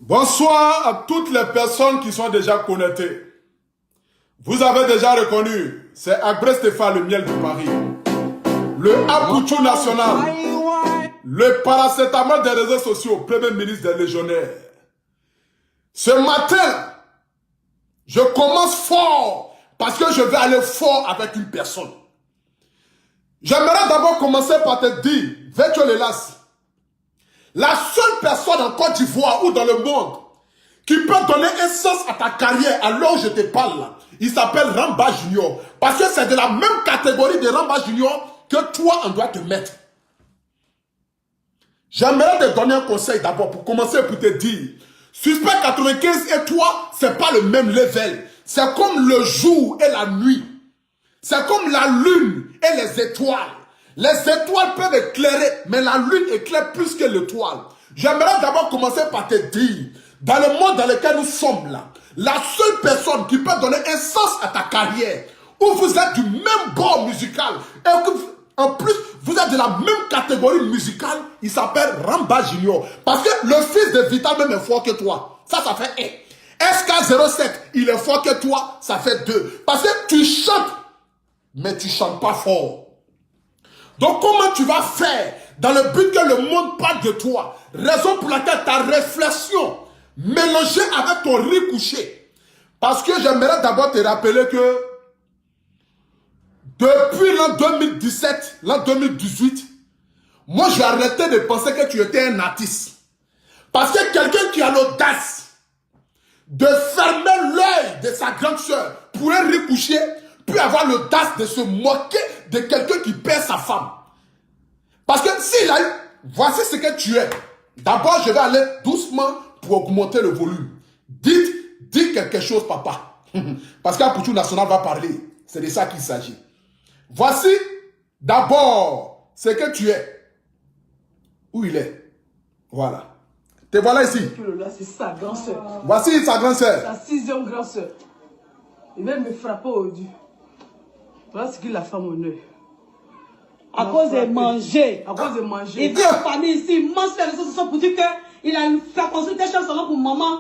Bonsoir à toutes les personnes qui sont déjà connectées. Vous avez déjà reconnu, c'est Agré Stéphane, le miel de Paris. Le Apoutou national. Le paracétamol des réseaux sociaux, premier ministre des légionnaires. Ce matin, je commence fort parce que je vais aller fort avec une personne. J'aimerais d'abord commencer par te dire, Vetio Lelas, la seule personne en Côte d'Ivoire ou dans le monde qui peut donner un sens à ta carrière à l'heure où je te parle, là, il s'appelle Ramba Junior. Parce que c'est de la même catégorie de Ramba Junior que toi, on doit te mettre. J'aimerais te donner un conseil d'abord pour commencer pour te dire, Suspect 95 et toi, c'est pas le même level. C'est comme le jour et la nuit. C'est comme la lune et les étoiles. Les étoiles peuvent éclairer, mais la lune éclaire plus que l'étoile. J'aimerais d'abord commencer par te dire, dans le monde dans lequel nous sommes là, la seule personne qui peut donner un sens à ta carrière, où vous êtes du même bord musical, et que en plus, vous êtes de la même catégorie musicale, il s'appelle Ramba Junior. Parce que le fils de Vital même est fort que toi. Ça fait 1. SK07, il est fort que toi, ça fait 2. Parce que tu chantes, mais tu chantes pas fort. Donc comment tu vas faire dans le but que le monde parle de toi? Raison pour laquelle ta réflexion mélangée avec ton riz couché. Parce que j'aimerais d'abord te rappeler que depuis l'an 2017, l'an 2018, moi j'ai arrêté de penser que tu étais un artiste. Parce que quelqu'un qui a l'audace de fermer l'œil de sa grande soeur pour un riz couché, peut avoir l'audace de se moquer de quelqu'un qui perd sa femme. Parce que s'il a eu, voici ce que tu es. D'abord, je vais aller doucement pour augmenter le volume. Dites quelque chose, papa. Parce qu'Apoutou National va parler. C'est de ça qu'il s'agit. Voici d'abord ce que tu es. Où il est. Voilà. Te voilà ici. Là, c'est sa grande soeur. Voici sa grande soeur. Sa 6e grande soeur. Il va me frapper au dû. Voilà ce qu'il a fait mon œil. À cause de manger. À cause de manger. Il vit en famille ici. Il mange les réseaux sociaux pour dire qu'il a fait construire des choses seulement pour maman.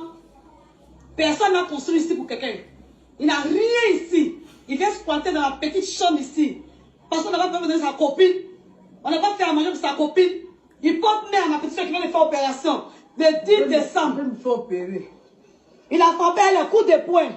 Personne n'a construit ici pour quelqu'un. Il n'a rien ici. Il vient squatter dans la petite chambre ici. Parce qu'on n'a pas fait venir sa copine. On n'a pas fait à manger pour sa copine. Il porte mère à ma petite soeur qui vient de faire opération. Le 10 décembre. Il me fait opérer. Il a frappé le coup de poing.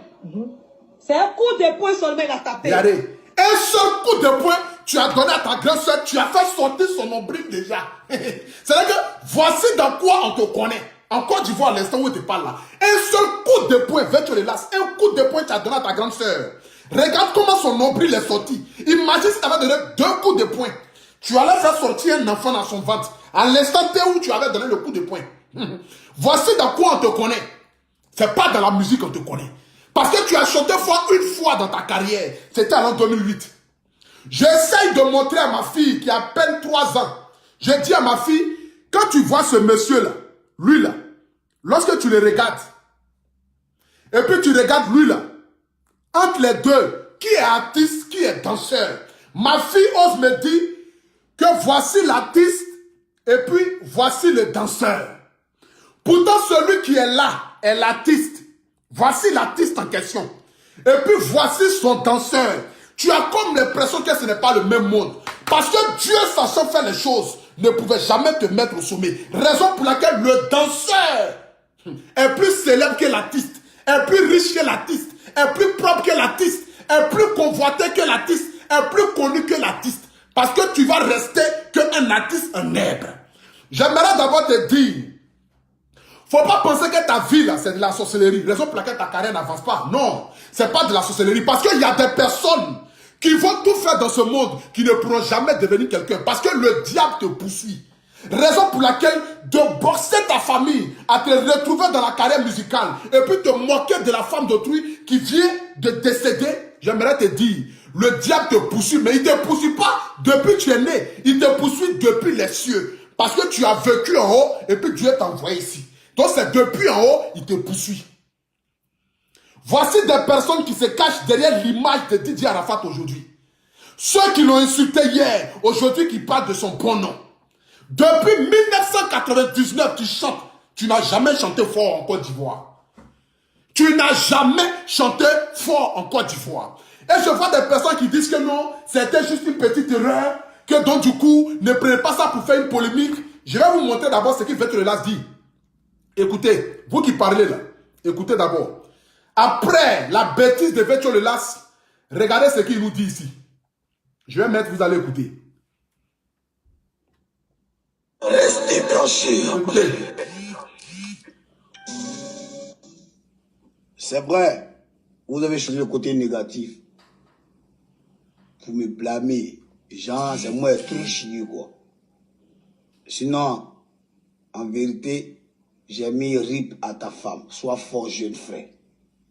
C'est un coup de poing seulement il a tapé. Regardez. Un seul coup de poing, tu as donné à ta grande soeur, tu as fait sortir son nombril déjà. C'est-à-dire que voici dans quoi on te connaît. En Côte d'Ivoire, à l'instant où tu parles là. Un seul coup de poing, Vetio Lelas, un coup de poing tu as donné à ta grande soeur. Regarde comment son nombril est sorti. Imagine si tu avais donné 2 coups de poing. Tu allais faire sortir un enfant dans son ventre. À l'instant où tu avais donné le coup de poing. Voici dans quoi on te connaît. C'est pas dans la musique qu'on te connaît. Parce que tu as chanté une fois dans ta carrière. C'était en 2008. J'essaye de montrer à ma fille qui a à peine 3 ans. Je dis à ma fille, quand tu vois ce monsieur-là, lui là, lorsque tu le regardes, et puis tu regardes lui là, entre les deux, qui est artiste, qui est danseur, ma fille ose me dire que voici l'artiste et puis voici le danseur. Pourtant celui qui est là est l'artiste. Voici l'artiste en question. Et puis voici son danseur. Tu as comme l'impression que ce n'est pas le même monde. Parce que Dieu, sachant faire les choses, ne pouvait jamais te mettre au sommet. Raison pour laquelle le danseur est plus célèbre que l'artiste, est plus riche que l'artiste, est plus propre que l'artiste, est plus convoité que l'artiste, est plus connu que l'artiste. Parce que tu vas rester qu'un artiste en herbe. J'aimerais d'abord te dire, faut pas penser que ta vie là, c'est de la sorcellerie. Raison pour laquelle ta carrière n'avance pas. Non, c'est pas de la sorcellerie. Parce qu'il y a des personnes qui vont tout faire dans ce monde, qui ne pourront jamais devenir quelqu'un. Parce que le diable te poursuit. Raison pour laquelle de boxer ta famille, à te retrouver dans la carrière musicale, et puis te moquer de la femme d'autrui qui vient de décéder, j'aimerais te dire, le diable te poursuit, mais il ne te poursuit pas depuis que tu es né. Il te poursuit depuis les cieux. Parce que tu as vécu en haut, et puis Dieu t'a envoyé ici. Donc c'est depuis en haut, il te poursuit. Voici des personnes qui se cachent derrière l'image de Didier Arafat aujourd'hui. Ceux qui l'ont insulté hier, aujourd'hui qui parlent de son bon nom. Depuis 1999, Tu n'as jamais chanté fort en Côte d'Ivoire. Tu n'as jamais chanté fort en Côte d'Ivoire. Et je vois des personnes qui disent que non, c'était juste une petite erreur, que donc du coup, ne prenez pas ça pour faire une polémique. Je vais vous montrer d'abord ce qu'il Vétiolélas dit. Écoutez, vous qui parlez là, écoutez d'abord. Après la bêtise de Vétiolélas, regardez ce qu'il nous dit ici. Je vais mettre, vous allez écouter. Restez branchés. Écoutez. C'est vrai, vous avez choisi le côté négatif pour me blâmer. Genre, c'est moi trop chier, quoi. Sinon, en vérité, j'ai mis rip à ta femme. Sois fort, jeune frère.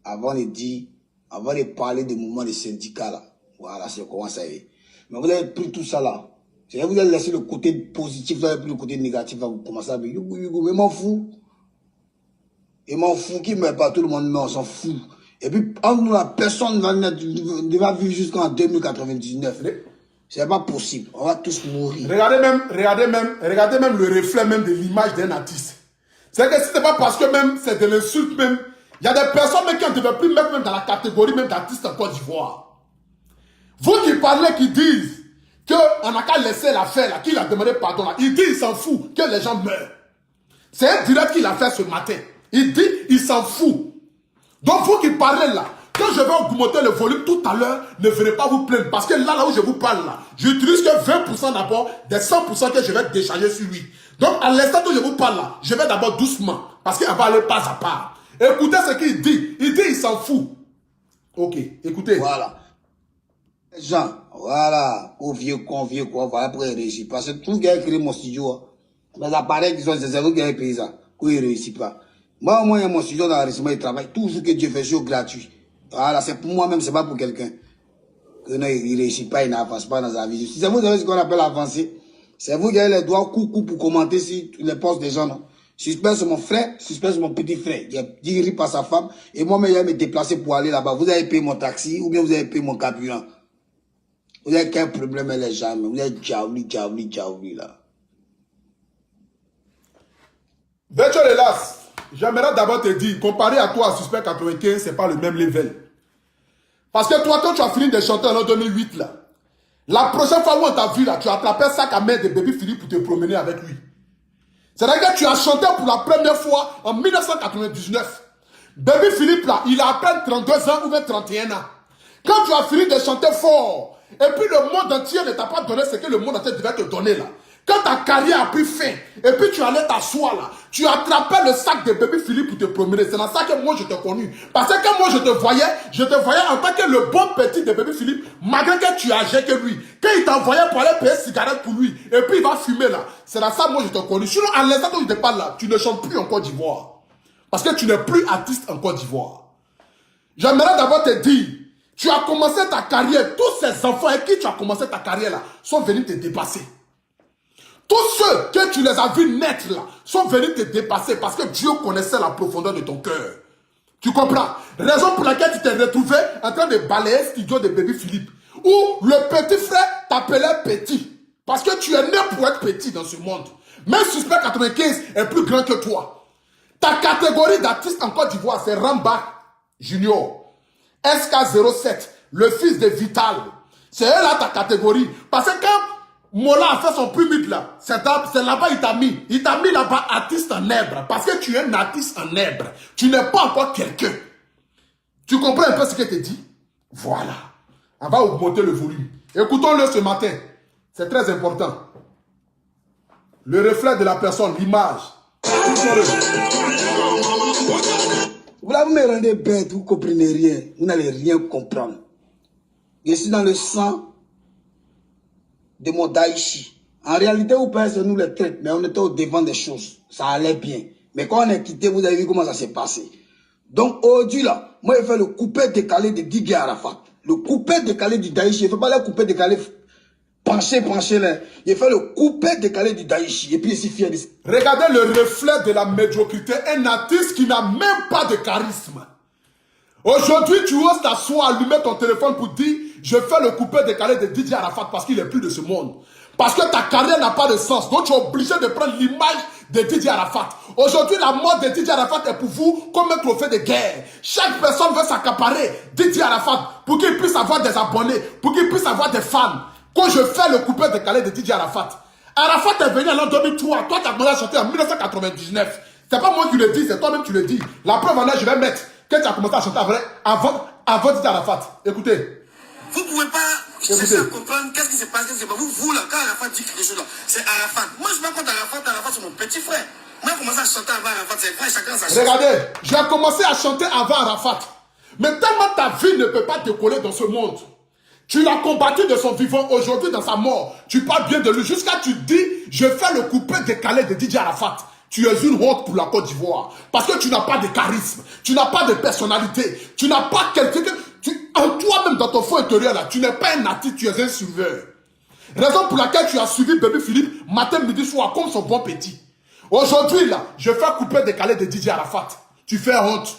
Avant de parler des moments des syndicats, là. Voilà, c'est comment ça y est. Mais vous avez pris tout ça, là. Vous avez laissé le côté positif, vous avez pris le côté négatif, là, vous commencez à dire, mais m'en fous. Et m'en fous, qui meurt pas, tout le monde meurt, on s'en fout. Et puis, entre nous, la personne va vivre jusqu'en 2099. C'est pas possible. On va tous mourir. Regardez même le reflet même de l'image d'un artiste. C'est que si c'est pas parce que même c'est de l'insulte même, il y a des personnes même qui ne devaient plus mettre même dans la catégorie même d'artiste en Côte d'Ivoire. Vous qui parlez, qui disent qu'on n'a qu'à laisser l'affaire là, qu'il a demandé pardon là, il dit il s'en fout que les gens meurent. C'est un direct qu'il a fait ce matin. Il dit il s'en fout. Donc vous qui parlez là, quand je vais augmenter le volume tout à l'heure, ne venez pas vous plaindre. Parce que là où je vous parle là, j'utilise que 20% d'abord des 100% que je vais décharger sur lui. Donc à l'instant où je vous parle là, je vais d'abord doucement. Parce qu'il va aller pas à part. Écoutez ce qu'il dit. Il dit il s'en fout. Ok, écoutez. Voilà. Jean, voilà. Au vieux con, voilà pour réussir. Parce que tout le gars a créé mon studio. Les appareils qui sont c'est vous qui avez payé ça. Qu'il ne réussit pas. Moi, au moins, mon studio dans l'arrondissement, il travaille. Tout ce que Dieu fait, c'est gratuit. Voilà, c'est pour moi-même, c'est pas pour quelqu'un. Que non, il ne réussit pas, il n'avance pas dans sa vie. Si c'est vous avez ce qu'on appelle avancer, c'est vous qui avez les doigts coucou pour commenter sur les postes des gens, non? Suspect sur mon frère, suspect sur mon petit frère. Il a dit rip à sa femme, et moi-même, il a me déplacer pour aller là-bas. Vous avez payé mon taxi, ou bien vous avez payé mon carburant. Vous avez quel problème avec les gens, vous avez djaouli, là. Vétiolélas, j'aimerais d'abord te dire, comparé à toi, à Suspect 95, c'est pas le même level. Parce que toi, quand tu as fini de chanter en 2008, là, la prochaine fois où on t'a vu, là, tu as attrapé un sac à main de Baby Philippe pour te promener avec lui. C'est-à-dire que tu as chanté pour la première fois en 1999. Baby Philippe, là, il a à peine 32 ans ou même 31 ans. Quand tu as fini de chanter fort, et puis le monde entier ne t'a pas donné ce que le monde entier devait te donner, là. Quand ta carrière a pris fin, et puis tu allais t'asseoir là, tu attrapais le sac de Baby Philippe pour te promener. C'est dans ça que moi je t'ai connu. Parce que quand moi je te voyais en tant que le bon petit de Baby Philippe, malgré que tu as âgé que lui. Quand il t'envoyait pour aller payer cigarette pour lui, et puis il va fumer là. C'est dans ça que moi je t'ai connu. Sinon, à l'instant où je te parle là, tu ne chantes plus en Côte d'Ivoire. Parce que tu n'es plus artiste en Côte d'Ivoire. J'aimerais d'abord te dire, tu as commencé ta carrière, tous ces enfants avec qui tu as commencé ta carrière là, sont venus te dépasser. Tous ceux que tu les as vus naître là, sont venus te dépasser parce que Dieu connaissait la profondeur de ton cœur. Tu comprends? Raison pour laquelle tu t'es retrouvé en train de balayer le studio de Baby Philippe. Où le petit frère t'appelait petit. Parce que tu es né pour être petit dans ce monde. Même Suspect 95 est plus grand que toi. Ta catégorie d'artiste en Côte d'Ivoire, c'est Ramba Junior. SK07, le fils de Vital. C'est là ta catégorie. Parce que quand Mola a fait son public là, c'est là-bas il t'a mis. Il t'a mis là-bas artiste en herbe. Parce que tu es un artiste en herbe. Tu n'es pas encore quelqu'un. Tu comprends un peu ce que je te dis? Voilà. On va augmenter le volume. Écoutons-le ce matin. C'est très important. Le reflet de la personne, l'image. Vous là, vous me rendez bête, vous ne comprenez rien. Vous n'allez rien comprendre. Je suis dans le sang de mon Daïchi. En réalité, vous pensez nous les traites, mais on était au devant des choses. Ça allait bien. Mais quand on est quitté, vous avez vu comment ça s'est passé. Donc aujourd'hui là, moi je fais le coupé décalé de Didier Arafat. Le coupé décalé du Daïchi. Je ne fais pas le coupé décalé penché là. Je fais le coupé décalé du Daïchi. Et puis je suis fier de ça. Regardez le reflet de la médiocrité. Un artiste qui n'a même pas de charisme. Aujourd'hui, tu oses t'asseoir, allumer ton téléphone pour dire je fais le coupé décalé de Didier Arafat parce qu'il est plus de ce monde. Parce que ta carrière n'a pas de sens. Donc tu es obligé de prendre l'image de Didier Arafat. Aujourd'hui, la mort de Didier Arafat est pour vous comme un trophée de guerre. Chaque personne veut s'accaparer Didier Arafat pour qu'il puisse avoir des abonnés, pour qu'il puisse avoir des fans. Quand je fais le coupé décalé de Didier Arafat, Arafat est venu en l'an 2003. Toi, tu as commencé à chanter en 1999. C'est pas moi qui le dis, c'est toi-même qui le dis. La preuve en est, je vais mettre que tu as commencé à chanter avant Didier Arafat. Écoutez. Vous ne pouvez pas chercher à comprendre qu'est-ce qui se passe, vous là, quand Arafat dit quelque chose là, c'est Arafat. Moi je ne suis pas contre Arafat c'est mon petit frère. Moi j'ai commencé à chanter avant Arafat, c'est vrai, chacun sa chanson. Regardez, j'ai commencé à chanter avant Arafat. Mais tellement ta vie ne peut pas décoller dans ce monde. Tu l'as combattu de son vivant, aujourd'hui dans sa mort. Tu parles bien de lui, jusqu'à tu dis, je fais le coupé décalé de Didier Arafat. Tu es une honte pour la Côte d'Ivoire. Parce que tu n'as pas de charisme, tu n'as pas de personnalité, tu n'as pas quelqu'un que... En toi-même, dans ton fond intérieur, là, tu n'es pas un natif, tu es un suiveur. Raison pour laquelle tu as suivi Bébé Philippe matin, midi, soir, comme son bon petit. Aujourd'hui, là, je fais couper décalé de Didier Arafat. Tu fais honte.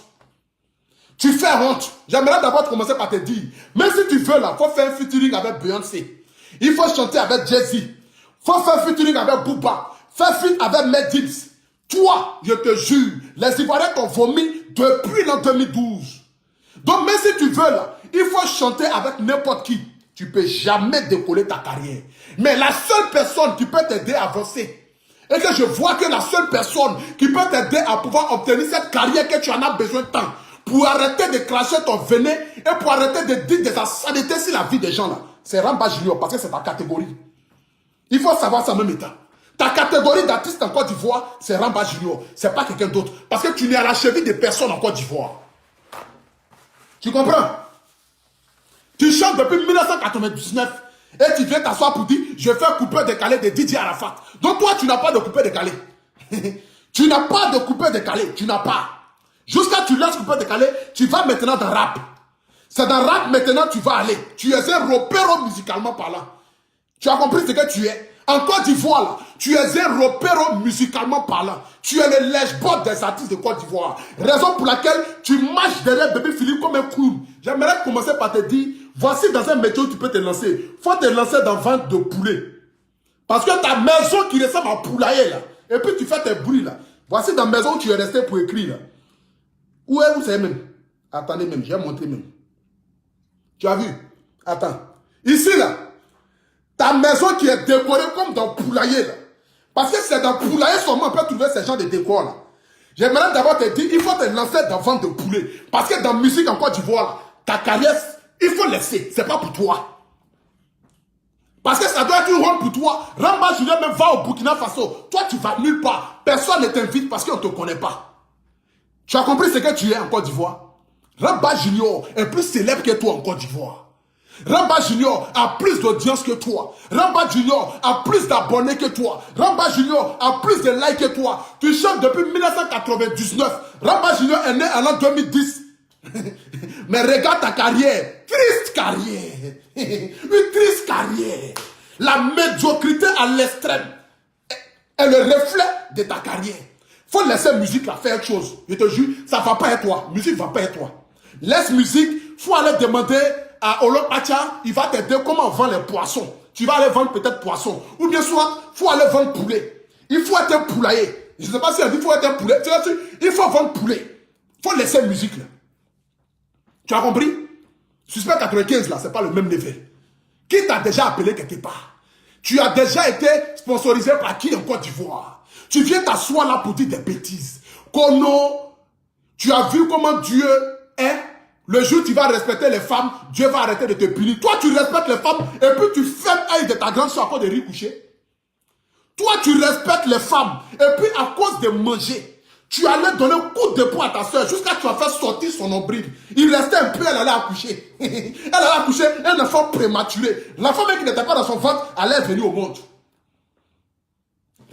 Tu fais honte. J'aimerais d'abord commencer par te dire, même si tu veux, là, il faut faire un featuring avec Beyoncé. Il faut chanter avec Jay-Z. Il faut faire un featuring avec Booba. Faire feat avec Mad Gibbs. Toi, je te jure, les Ivoiriens t'ont vomi depuis l'an 2012. Donc, même si tu veux, là, il faut chanter avec n'importe qui. Tu ne peux jamais décoller ta carrière. Mais la seule personne qui peut t'aider à avancer, et que je vois que la seule personne qui peut t'aider à pouvoir obtenir cette carrière que tu en as besoin tant, pour arrêter de cracher ton venin et pour arrêter de dire des insanités sur la vie des gens, là, c'est Ramba Junior, parce que c'est ta catégorie. Il faut savoir ça en même temps. Ta catégorie d'artiste en Côte d'Ivoire, c'est Ramba Junior. Ce n'est pas quelqu'un d'autre. Parce que tu n'es à la cheville de personne en Côte d'Ivoire. Tu comprends? Tu chantes depuis 1999 et tu viens t'asseoir pour dire je fais coupé décalé de Didier Arafat. Donc toi, tu n'as pas de coupé décalé. Tu n'as pas de coupé décalé. Tu n'as pas. Jusqu'à tu lances coupé décalé, tu vas maintenant dans rap. C'est dans rap maintenant tu vas aller. Tu es un repéro musicalement parlant. Tu as compris ce que tu es? En Côte d'Ivoire, là, tu es un repéro musicalement parlant. Tu es le lèche-bot des artistes de Côte d'Ivoire. Raison pour laquelle tu marches derrière Bébé Philippe comme un clown. J'aimerais commencer par te dire, voici dans un métier où tu peux te lancer. Il faut te lancer dans vente de poulet. Parce que ta maison qui ressemble à poulailler, là, et puis tu fais tes bruits, là. Voici dans la maison où tu es resté pour écrire, là. Où est-ce que c'est même? Attendez même, je vais montrer même. Tu as vu? Attends. Ici, là. Ta maison qui est décorée comme dans le poulailler, là. Parce que c'est dans le poulailler seulement on peut trouver ce genre de décor, là. J'aimerais d'abord te dire, il faut te lancer dans vente de poulet. Parce que dans la musique en Côte d'Ivoire, là, ta carrière, il faut laisser. C'est pas pour toi. Parce que ça doit être une honte pour toi. Ramba Junior même va au Burkina Faso. Toi, tu vas nulle part. Personne ne t'invite parce qu'on ne te connaît pas. Tu as compris ce que tu es en Côte d'Ivoire? Ramba Junior est plus célèbre que toi en Côte d'Ivoire. Ramba Junior a plus d'audience que toi. Ramba Junior a plus d'abonnés que toi. Ramba Junior a plus de likes que toi. Tu chantes depuis 1999. Ramba Junior est né en l'an 2010. Mais regarde ta carrière. Triste carrière. Une triste carrière. La médiocrité à l'extrême est le reflet de ta carrière. Faut laisser musique là faire autre chose. Je te jure, ça ne va pas être toi. Musique ne va pas être toi. Laisse musique. Faut aller demander à Olopacha, il va t'aider comment on vend les poissons. Tu vas aller vendre peut-être poisson. Ou bien soit, il faut aller vendre poulet. Il faut être un poulailler. Je ne sais pas si elle dit il faut être un poulet. Il faut vendre poulet. Il faut laisser musique là. Tu as compris? Suspect 95 là, c'est pas le même level. Qui t'a déjà appelé quelque part? Tu as déjà été sponsorisé par qui en Côte d'Ivoire? Tu viens t'asseoir là pour dire des bêtises. Kono, tu as vu comment Dieu est? Le jour où tu vas respecter les femmes, Dieu va arrêter de te punir. Toi, tu respectes les femmes et puis tu fermes l'œil de ta grande soeur à cause de riz couché. Toi, tu respectes les femmes et puis à cause de manger, tu allais donner un coup de poing à ta soeur jusqu'à ce que tu as fait sortir son nombril. Il restait un peu, elle allait accoucher. Elle allait accoucher un enfant prématuré. L'enfant même qui n'était pas dans son ventre allait venir au monde.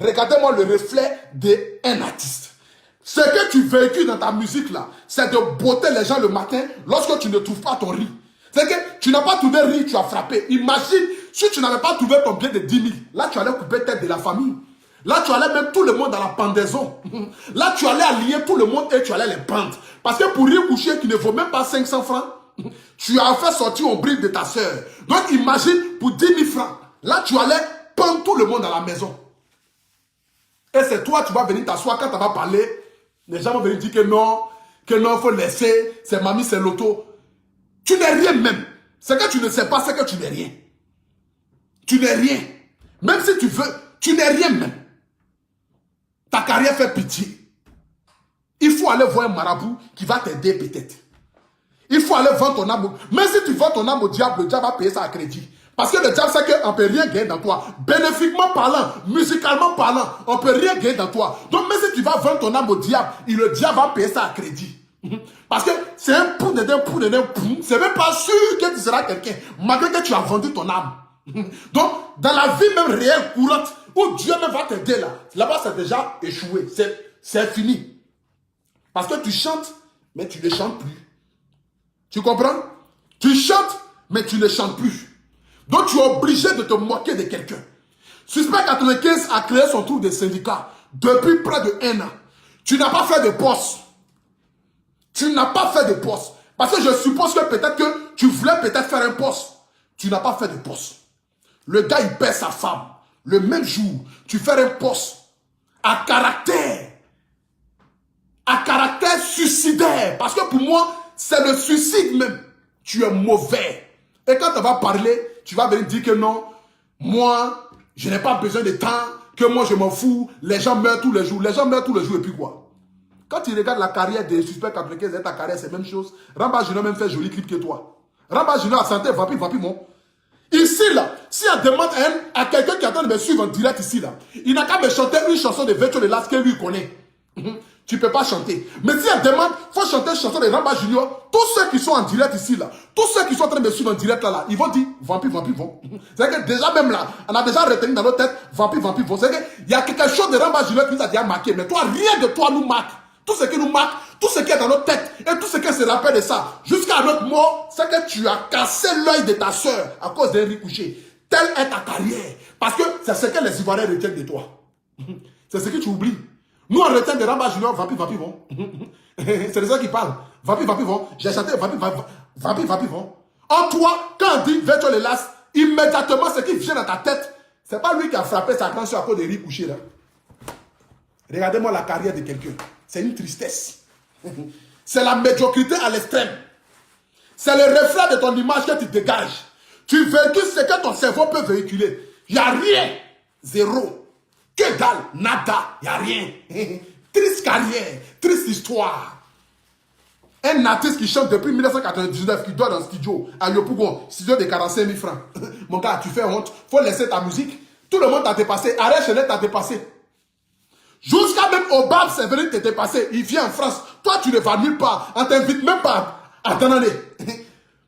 Regardez-moi le reflet d'un artiste. Ce que tu véhicules dans ta musique là, c'est de botter les gens le matin lorsque tu ne trouves pas ton riz. C'est que tu n'as pas trouvé riz, tu as frappé. Imagine si tu n'avais pas trouvé ton bien de 10 000. Là, tu allais couper tête de la famille. Là, tu allais mettre tout le monde dans la pendaison. Là, tu allais allier tout le monde et tu allais les pendre. Parce que pour riz couché qui ne vaut même pas 500 francs, tu as fait sortir au brique de ta soeur. Donc, imagine pour 10 000 francs. Là, tu allais pendre vends tout le monde à la maison. Et c'est toi, tu vas venir t'asseoir quand tu vas parler. Les gens vont venir dire que non, il faut laisser, c'est mamie, c'est l'auto. Tu n'es rien même. C'est que tu ne sais pas, c'est que tu n'es rien. Tu n'es rien. Même si tu veux, tu n'es rien même. Ta carrière fait pitié. Il faut aller voir un marabout qui va t'aider peut-être. Il faut aller vendre ton âme. Même si tu vends ton âme au diable, le diable va payer ça à crédit. Parce que le diable sait qu'on ne peut rien gagner dans toi. Bénéfiquement parlant, musicalement parlant, on ne peut rien gagner dans toi. Donc même si tu vas vendre ton âme au diable, le diable va payer ça à crédit. Parce que c'est un pou, c'est même pas sûr que tu seras quelqu'un, malgré que tu as vendu ton âme. Donc, dans la vie même réelle, courante, où Dieu même va t'aider là-bas c'est déjà échoué, c'est fini. Parce que tu chantes, mais tu ne chantes plus. Tu comprends? Tu chantes, mais tu ne chantes plus. Donc tu es obligé de te moquer de quelqu'un. Suspect 95 a créé son tour de syndicat depuis près de 1 an. Tu n'as pas fait de poste. Tu n'as pas fait de poste. Parce que je suppose que peut-être que tu voulais peut-être faire un poste. Tu n'as pas fait de poste. Le gars, il perd sa femme. Le même jour, tu fais un poste à caractère suicidaire. Parce que pour moi, c'est le suicide même. Tu es mauvais. Et quand tu vas parler, tu vas venir dire que non, moi, je n'ai pas besoin de temps, que moi, je m'en fous. Les gens meurent tous les jours. Les gens meurent tous les jours et puis quoi? Quand tu regardes la carrière des suspects 95 et ta carrière, c'est la même chose. Ramba Junior même fait joli clip que toi. Ramba Junior a santé, vampire, bon. Ici, là, si on demande à quelqu'un qui est en train de me suivre en direct ici, là, il n'a qu'à me chanter une chanson de Virtual Elas que lui connaît. Tu ne peux pas chanter. Mais si on demande, il faut chanter une chanson de Ramba Junior, tous ceux qui sont en direct ici, là, tous ceux qui sont en train de me suivre en direct là, ils vont dire vampire, bon. C'est que déjà même là, on a déjà retenu dans notre tête vampire, bon. C'est qu'il y a quelque chose de Ramba Junior qui nous a déjà marqué. Mais toi, rien de toi nous marque. Tout ce qui nous marque, tout ce qui est dans notre tête, et tout ce qui se rappelle de ça, jusqu'à notre mort, c'est que tu as cassé l'œil de ta soeur à cause d'un riz couché. Telle est ta carrière. Parce que c'est ce que les Ivoiriens retiennent de toi. C'est ce que tu oublies. Nous, on retient de Ramba Junior, vampire, bon. C'est de ça qui parlent. Vampire, bon. J'ai chanté vampire, bon. En toi, quand on dit Virtual Elas, immédiatement, ce qui vient dans ta tête, c'est pas lui qui a frappé sa cancer à cause des riz couchés, là. Regardez-moi la carrière de quelqu'un. C'est une tristesse. C'est la médiocrité à l'extrême. C'est le reflet de ton image que tu dégages. Tu véhicules ce que ton cerveau peut véhiculer. Il n'y a rien. Zéro. Que dalle. Nada. Il n'y a rien. Triste carrière. Triste histoire. Un artiste qui chante depuis 1999, qui doit dans le studio, à Yopougon, studio de 45 000 francs. Mon gars, tu fais honte. Il faut laisser ta musique. Tout le monde t'a dépassé. Arrête Chenet t'a dépassé. Jusqu'à même Obama, c'est venu te dépasser. Il vient en France. Toi, tu ne vas nulle part. On ne t'invite même pas à Danane.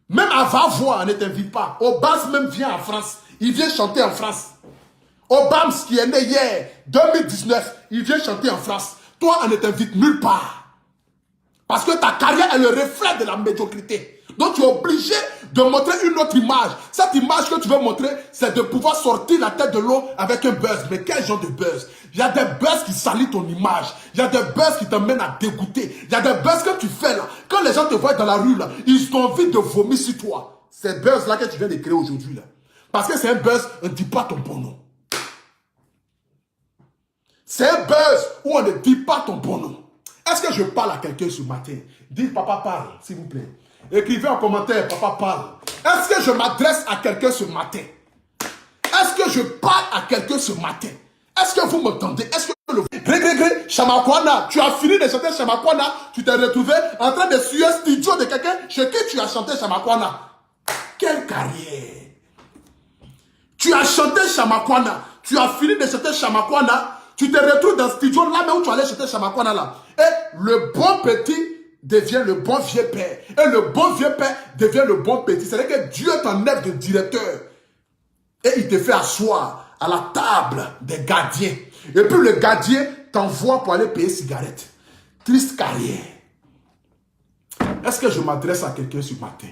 Même à Va-Voix, on ne t'invite pas. Obama même vient en France. Il vient chanter en France. Obama, qui est né hier, 2019, il vient chanter en France. Toi, on ne t'invite nulle part. Parce que ta carrière est le reflet de la médiocrité. Donc, tu es obligé de montrer une autre image. Cette image que tu veux montrer, c'est de pouvoir sortir la tête de l'eau avec un buzz. Mais quel genre de buzz? Il y a des buzz qui salissent ton image. Il y a des buzz qui t'emmènent à dégoûter. Il y a des buzz que tu fais là. Quand les gens te voient dans la rue là, ils ont envie de vomir sur toi. C'est buzz là que tu viens de créer aujourd'hui là. Parce que c'est un buzz, on ne dit pas ton bon nom. C'est un buzz où on ne dit pas ton bon nom. Est-ce que je parle à quelqu'un ce matin? Dites papa parle, s'il vous plaît. Écrivez en commentaire, papa parle. Est-ce que je m'adresse à quelqu'un ce matin? Est-ce que je parle à quelqu'un ce matin? Est-ce que vous m'entendez? Est-ce que le... Gré, Chamakwana, tu as fini de chanter Chamakwana, tu t'es retrouvé en train de suivre un studio de quelqu'un chez qui tu as chanté Chamakwana. Quelle carrière! Tu as chanté Chamakwana, tu as fini de chanter Chamakwana, tu te retrouves dans le studio là mais où tu allais chanter Chamakwana là. Et le bon petit devient le bon vieux père. Et le bon vieux père devient le bon petit. C'est-à-dire que Dieu t'enlève de directeur. Et il te fait asseoir à la table des gardiens. Et puis le gardien t'envoie pour aller payer cigarette. Triste carrière. Est-ce que je m'adresse à quelqu'un ce matin?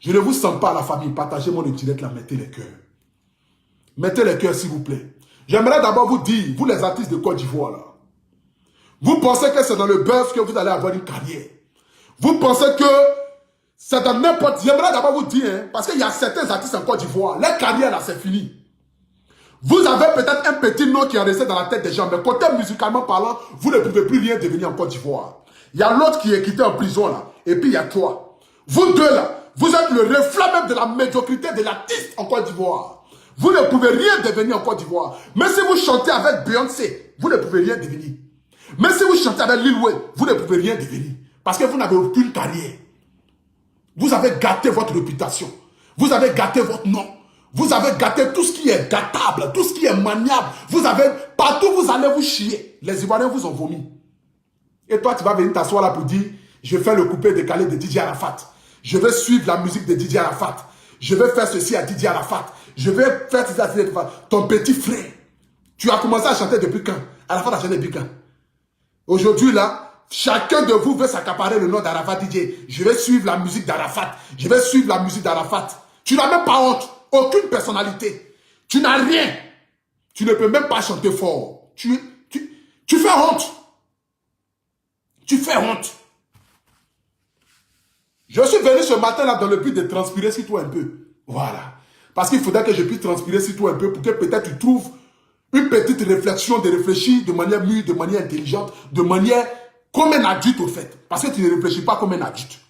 Je ne vous sens pas à la famille. Partagez-moi le direct là. Mettez les cœurs. Mettez les cœurs s'il vous plaît. J'aimerais d'abord vous dire, vous les artistes de Côte d'Ivoire là. Vous pensez que c'est dans le buzz que vous allez avoir une carrière. Vous pensez que c'est dans n'importe... J'aimerais d'abord vous dire, hein, parce qu'il y a certains artistes en Côte d'Ivoire, leur carrière là, c'est fini. Vous avez peut-être un petit nom qui est resté dans la tête des gens, mais côté musicalement parlant, vous ne pouvez plus rien devenir en Côte d'Ivoire. Il y a l'autre qui est quitté en prison là, et puis il y a toi. Vous deux là, vous êtes le reflet même de la médiocrité de l'artiste en Côte d'Ivoire. Vous ne pouvez rien devenir en Côte d'Ivoire. Même si vous chantez avec Beyoncé, vous ne pouvez rien devenir. Même si vous chantez avec Lil Wayne, vous ne pouvez rien devenir. Parce que vous n'avez aucune carrière. Vous avez gâté votre réputation. Vous avez gâté votre nom. Vous avez gâté tout ce qui est gâtable, tout ce qui est maniable. Vous avez, partout où vous allez vous chier. Les Ivoiriens vous ont vomi. Et toi, tu vas venir t'asseoir là pour dire, je vais faire le coupé décalé de DJ Arafat. Je vais suivre la musique de DJ Arafat. Je vais faire ceci à DJ Arafat. Je vais faire ceci à DJ Arafat. Ton petit frère, tu as commencé à chanter depuis quand? Arafat a chanté depuis quand? Aujourd'hui là, chacun de vous veut s'accaparer le nom d'Arafat DJ. Je vais suivre la musique d'Arafat. Je vais suivre la musique d'Arafat. Tu n'as même pas honte. Aucune personnalité. Tu n'as rien. Tu ne peux même pas chanter fort. Tu fais honte. Tu fais honte. Je suis venu ce matin-là dans le but de transpirer sur toi un peu. Voilà. Parce qu'il faudrait que je puisse transpirer sur toi un peu pour que peut-être tu trouves une petite réflexion, de réfléchir de manière mûre, de manière intelligente, de manière comme un adulte au fait. Parce que tu ne réfléchis pas comme un adulte.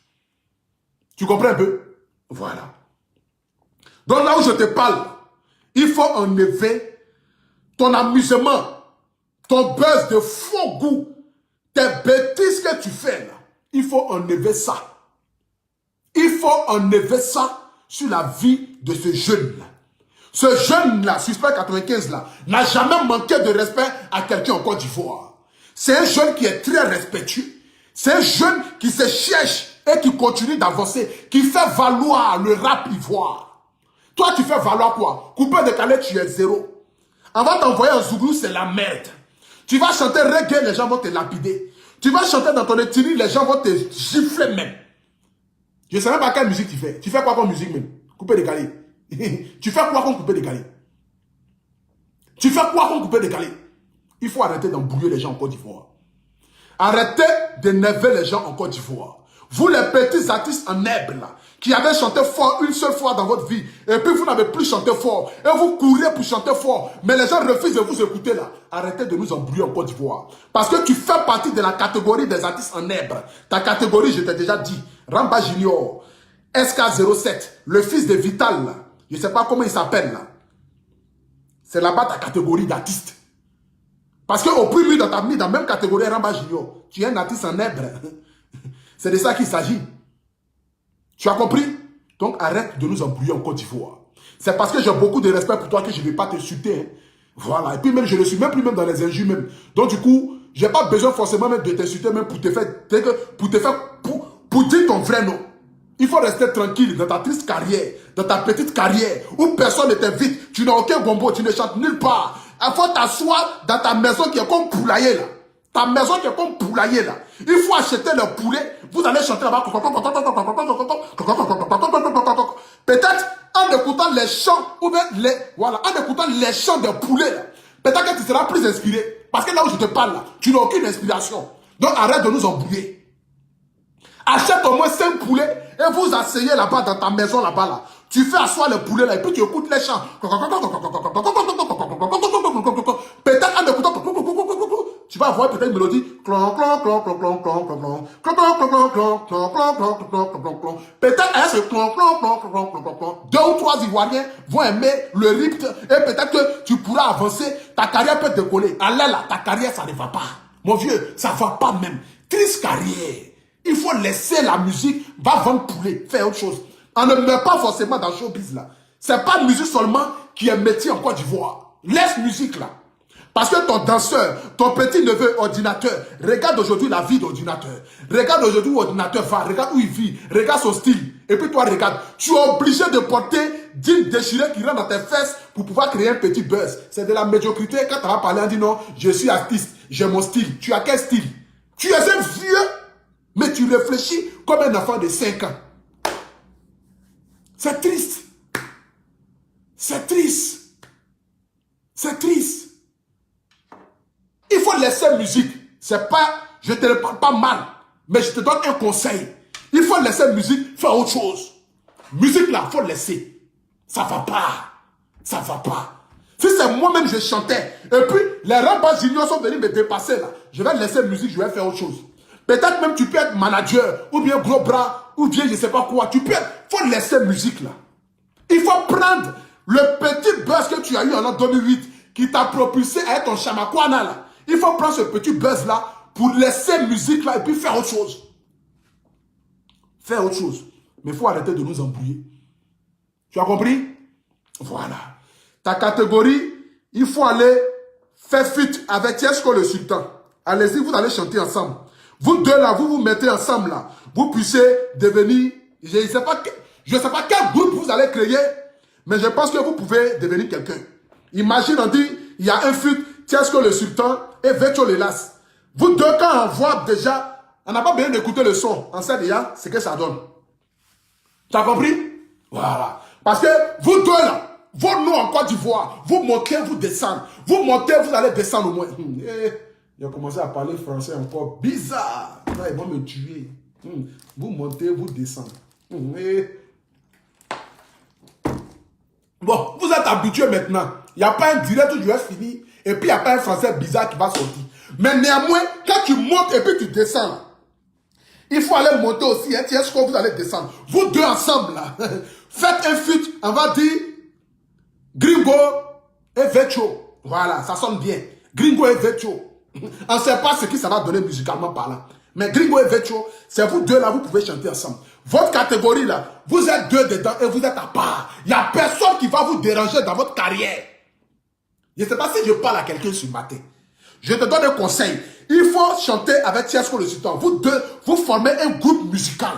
Tu comprends un peu? Voilà. Donc là où je te parle, il faut enlever ton amusement, ton buzz de faux goût, tes bêtises que tu fais là. Il faut enlever ça. Il faut enlever ça sur la vie de ce jeune-là. Ce jeune-là, suspect 95 là, n'a jamais manqué de respect à quelqu'un en Côte d'Ivoire. C'est un jeune qui est très respectueux. C'est un jeune qui se cherche et qui continue d'avancer, qui fait valoir le rap ivoire. Toi, tu fais valoir quoi? Coupé décalé, tu es zéro. On va t'envoyer en Zouglou, c'est la merde. Tu vas chanter reggae, les gens vont te lapider. Tu vas chanter dans ton étini, les gens vont te gifler même. Je ne sais même pas quelle musique tu fais. Tu fais quoi comme musique même? Coupé décalé. Tu fais quoi comme coupé décalé? Tu fais quoi comme coupé décalé? Il faut arrêter d'embrouiller les gens en Côte d'Ivoire. Arrêtez d'énerver les gens en Côte d'Ivoire. Vous les petits artistes en herbe là, qui avez chanté fort une seule fois dans votre vie, et puis vous n'avez plus chanté fort, et vous courez pour chanter fort, mais les gens refusent de vous écouter là. Arrêtez de nous embrouiller en Côte d'Ivoire. Parce que tu fais partie de la catégorie des artistes en herbe. Ta catégorie, je t'ai déjà dit, Ramba Junior, SK07, le fils de Vital là. Je ne sais pas comment il s'appelle là. C'est là-bas ta catégorie d'artiste. Parce qu'au plus mis dans la même catégorie Ramba Junior, tu es un artiste en herbe. C'est de ça qu'il s'agit. Tu as compris? Donc arrête de nous embrouiller en Côte d'Ivoire. C'est parce que j'ai beaucoup de respect pour toi que je ne vais pas t'insulter. Hein. Voilà. Et puis même, je ne suis même plus même dans les injures même. Donc du coup, je n'ai pas besoin forcément même de t'insulter même pour dire ton vrai nom. Il faut rester tranquille dans ta triste carrière, dans ta petite carrière, où personne ne t'invite. Tu n'as aucun bombo, tu ne chantes nulle part. Il faut t'asseoir dans ta maison qui est comme poulailler là. Ta maison qui est comme poulailler là. Il faut acheter le poulet. Vous allez chanter là-bas. Peut-être en écoutant les chants, ou bien en écoutant les chants des poulets là. Peut-être que tu seras plus inspiré. Parce que là où je te parle là, tu n'as aucune inspiration. Donc arrête de nous embrouiller. Achète au moins 5 poulets et vous asseyez là-bas dans ta maison là-bas là. Tu fais asseoir le poulet là et puis tu écoutes les chants. Peut-être en écoutant, tu vas avoir peut-être une mélodie. Peut-être à ce 2 ou 3 Ivoiriens vont aimer le rythme et peut-être que tu pourras avancer. Ta carrière peut décoller. Allez là, ta carrière ça ne va pas. Mon vieux, ça ne va pas même. Triste carrière. Il faut laisser la musique, va vendre poulet, faire autre chose. On ne met pas forcément dans le showbiz là. C'est pas musique seulement qui est métier en Côte d'Ivoire. Laisse musique là. Parce que ton danseur, ton petit neveu ordinateur, regarde aujourd'hui la vie d'ordinateur. Regarde aujourd'hui où ordinateur va, regarde où il vit, regarde son style. Et puis toi regarde, tu es obligé de porter jeans déchirés qui rentrent dans tes fesses pour pouvoir créer un petit buzz. C'est de la médiocrité. Quand tu vas parler, on dit non, je suis artiste, j'ai mon style. Tu as quel style? Tu es un vieux. Mais tu réfléchis comme un enfant de 5 ans. C'est triste. C'est triste. C'est triste. Il faut laisser musique. C'est pas, je te le parle pas mal, mais je te donne un conseil. Il faut laisser musique faire autre chose. Musique là, il faut laisser. Ça va pas. Ça va pas. Si c'est moi-même, je chantais, et puis les Rampa Junior sont venus me dépasser là, je vais laisser musique, je vais faire autre chose. Peut-être même tu peux être manager, ou bien gros bras, ou bien je ne sais pas quoi. Tu peux être, faut laisser musique là. Il faut prendre le petit buzz que tu as eu en l'an 2008, qui t'a propulsé à être ton chamakwana là. Il faut prendre ce petit buzz là, pour laisser musique là, et puis faire autre chose. Faire autre chose. Mais il faut arrêter de nous embrouiller. Tu as compris? Voilà. Ta catégorie, il faut aller faire feat avec Tiesko le Sultan. Allez-y, vous allez chanter ensemble. Vous deux là, vous vous mettez ensemble là. Vous puissiez devenir, je ne sais pas quel groupe vous allez créer, mais je pense que vous pouvez devenir quelqu'un. Imagine, on dit, il y a un feat, Tiesko le Sultan et Vetcho Lelas. Vous deux, quand on voit déjà, on n'a pas besoin d'écouter le son. On sait déjà ce que ça donne. Tu as compris? Voilà. Parce que vous deux là, vos noms en Côte d'Ivoire, vous montez, vous descendez. Vous montez, vous allez descendre au moins. Ils ont commencé à parler français encore bizarre. Là, ils vont me tuer. Vous montez, vous descendez. Bon, vous êtes habitués maintenant. Il n'y a pas un direct où je vais finir. Et puis, il n'y a pas un français bizarre qui va sortir. Mais néanmoins, quand tu montes et puis tu descends, il faut aller monter aussi. Hein, tiens, ce que vous allez descendre. Vous deux ensemble, là. Faites un feat, on va dire Gringo et Vetcho. Voilà, ça sonne bien. Gringo et Vetcho. On ne sait pas ce que ça va donner musicalement parlant. Mais Gringo et Vetcho, c'est vous deux là, vous pouvez chanter ensemble. Votre catégorie là, vous êtes deux dedans et vous êtes à part. Il n'y a personne qui va vous déranger dans votre carrière. Je ne sais pas si je parle à quelqu'un ce matin. Je te donne un conseil. Il faut chanter avec Tiesko le Sultan. Vous deux, vous formez un groupe musical.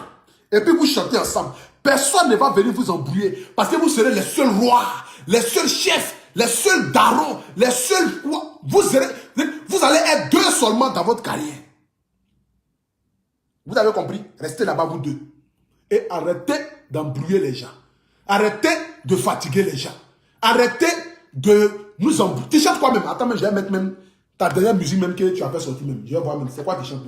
Et puis vous chantez ensemble. Personne ne va venir vous embrouiller. Parce que vous serez les seuls rois, les seuls chefs, les seuls darons, les seuls... Vous allez être deux seulement dans votre carrière. Vous avez compris? Restez là-bas vous deux. Et arrêtez d'embrouiller les gens. Arrêtez de fatiguer les gens. Arrêtez de nous embrouiller. Tu chantes quoi même? Attends, mais je vais mettre même ta dernière musique même que tu as fait sortir même. Je vais voir même. C'est quoi tu chantes même?